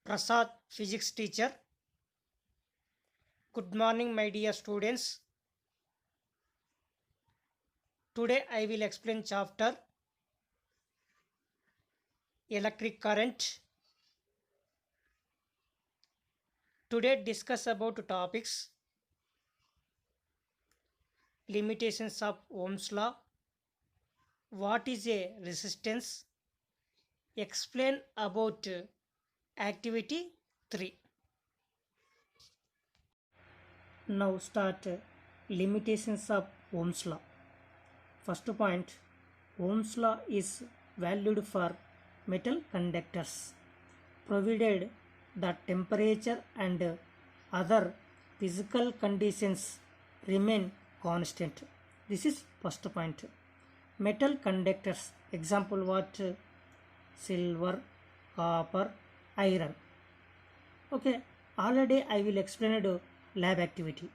Prasad, physics teacher. Good morning, my dear students. Today I will explain chapter electric current. Today discuss about topics limitations of Ohm's law, what is a resistance, explain about activity 3. Now start limitations of Ohm's law. First point, Ohm's law is valued for metal conductors provided the temperature and other physical conditions remain constant. This is first point. Metal conductors, example what? Silver, copper, iron. Okay, already I will explain lab activity.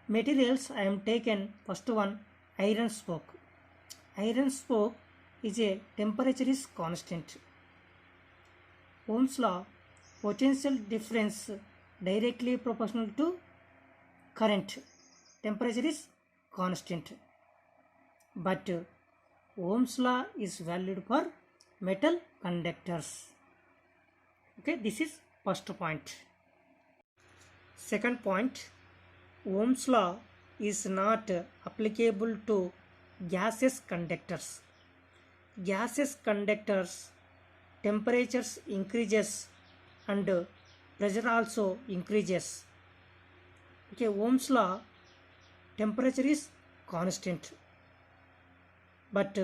Materials I am taken first one, iron spoke. Iron spoke is a temperature is constant. Ohm's law, potential difference directly proportional to current. Temperature is constant. But Ohm's law is valid for metal conductors. Okay, this is first point. Second point, Ohm's law is not applicable to gaseous conductors. Gaseous conductors temperatures increases and pressure also increases. Okay, Ohm's law temperature is constant. But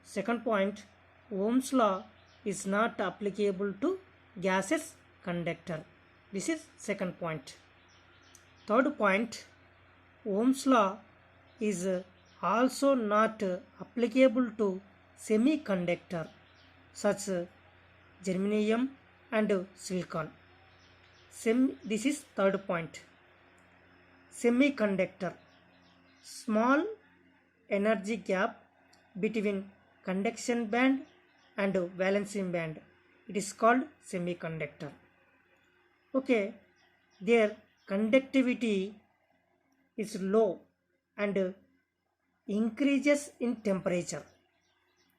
second point, Ohm's law is not applicable to gaseous conductor. This is second point. Third point, Ohm's law is also not applicable to semiconductor such germanium and silicon. This is third point. Semiconductor, small energy gap between conduction band and valence band. It is called semiconductor. Okay, their conductivity is low and increases in temperature.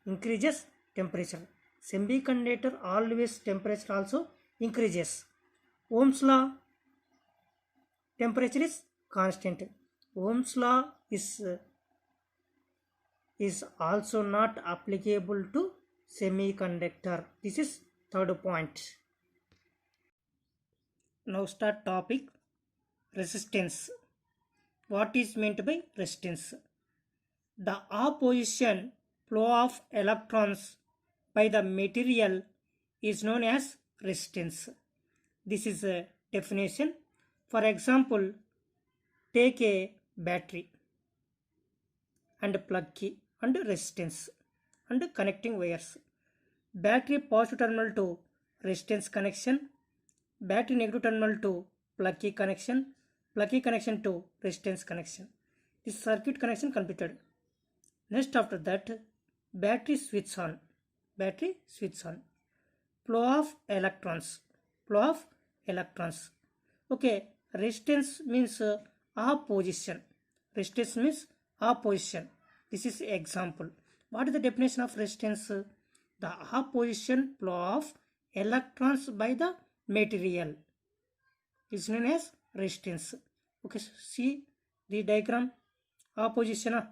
Increases temperature. Semiconductor always temperature also increases. Ohm's law temperature is constant. Ohm's law is also not applicable to semiconductor. This is third point. Now start topic resistance. What is meant by resistance? The opposition flow of electrons by the material is known as resistance. This is a definition. For example, take a battery and plug key and resistance and connecting wires. Battery positive terminal to resistance connection, battery negative terminal to plug key connection to resistance connection. This circuit connection completed. Next after that, battery switch on. Flow of electrons. Okay, resistance means opposition. This is example. What is the definition of resistance? The opposition flow of electrons by the material is known as resistance. Okay, see the diagram. Opposition.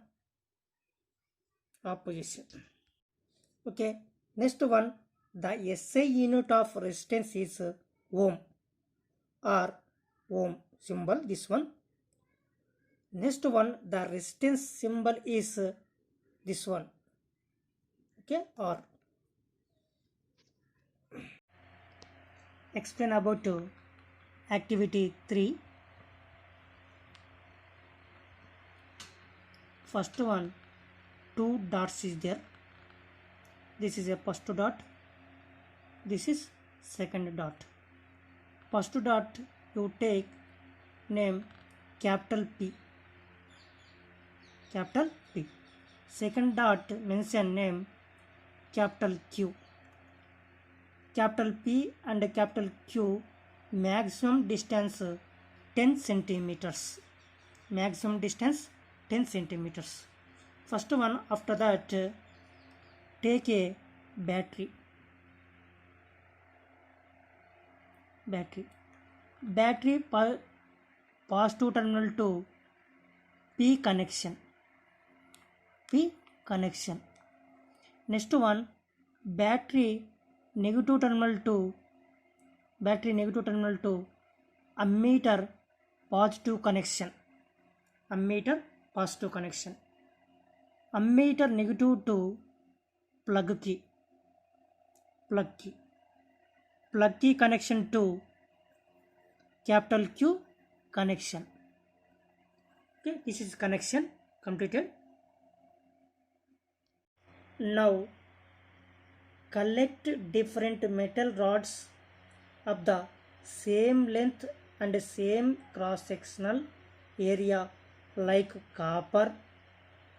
Okay, next one, the SI unit of resistance is ohm or ohm symbol, this one. Next one, the resistance symbol is this one. Okay, or explain about activity 3. First one, 2 dots is there. This is a first dot. This is second dot. First dot you take name capital P. Second dot mention name capital Q. capital P and capital Q, maximum distance 10 centimeters. Maximum distance 10 centimeters. First one, after that, take a battery. Battery positive terminal to P connection. Next one, battery negative terminal to ammeter positive connection. Ammeter negative to plug key connection to capital Q connection. Okay, this is connection completed. Now collect different metal rods of the same length and same cross sectional area like copper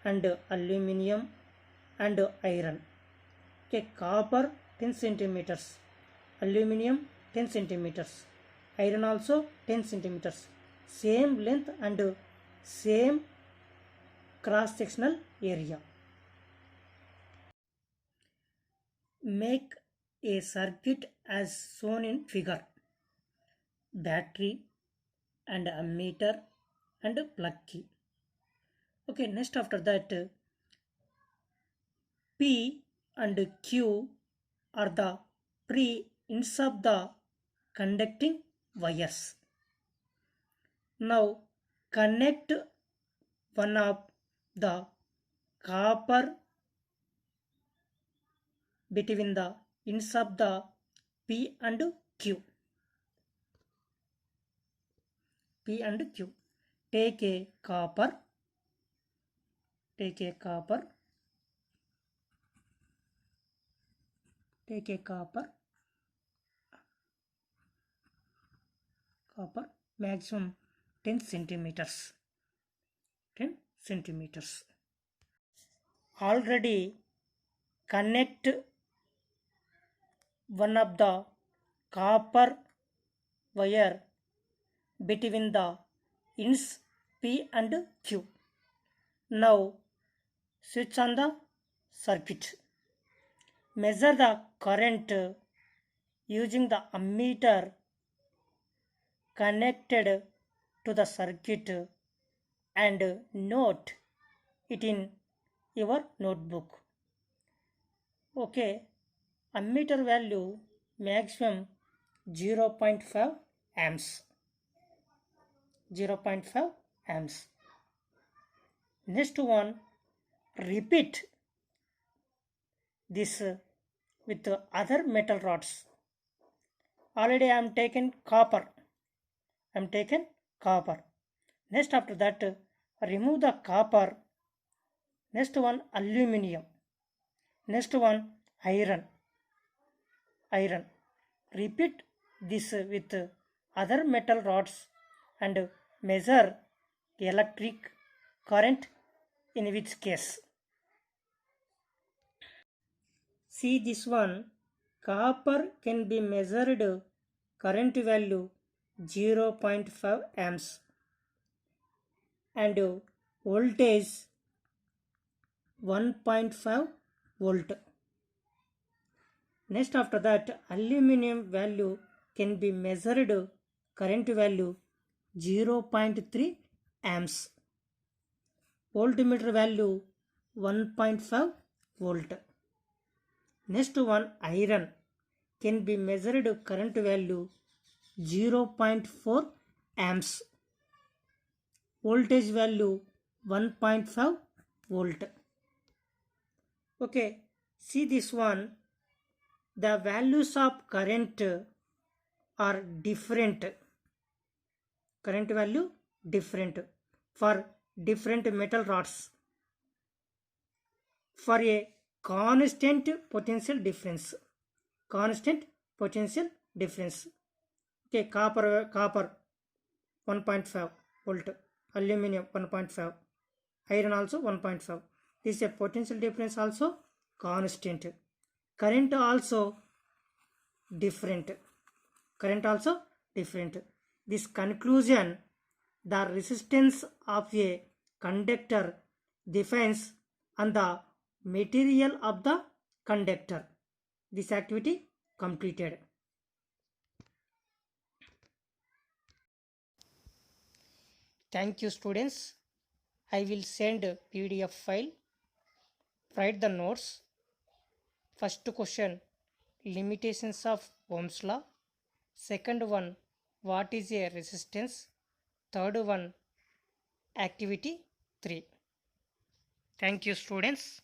and aluminium and iron. Okay, copper 10 centimeters, aluminium 10 centimeters, iron also 10 centimeters, same length and same cross sectional area. Make a circuit as shown in figure. Battery and ammeter and plug key. Okay, next after that, P and Q are the ends of the conducting wires. Now connect one of the copper between the ends of the P and Q. Take a copper maximum 10 centimeters. Already connect one of the copper wire between the ends P and Q. Now switch on the circuit. Measure the current using the ammeter connected to the circuit and note it in your notebook. Okay, ammeter value maximum 0.5 amps. Next one, repeat this with other metal rods. Already I am taken copper. Next after that, remove the copper. Next one, aluminium. Next one, iron. Repeat this with other metal rods and measure electric current in which case. See this one, copper can be measured current value 0.5 amps and voltage 1.5 volt. Next after that, aluminium value can be measured current value 0.3 amps. Voltmeter value 1.5 volt. Next one, iron can be measured current value 0.4 amps. Voltage value 1.5 volt. Okay, see this one. The values of current are different. Current value different for different metal rods. For a constant potential difference. Okay, copper 1.5 volt, aluminium 1.5, iron also 1.5. This is a potential difference also constant. Current also different. Current also different. This conclusion, the resistance of a conductor depends on the material of the conductor. This activity completed. Thank you students. I will send a PDF file. Write the notes. First question, limitations of Ohm's law. Second one, what is a resistance? Third one, activity 3. Thank you students.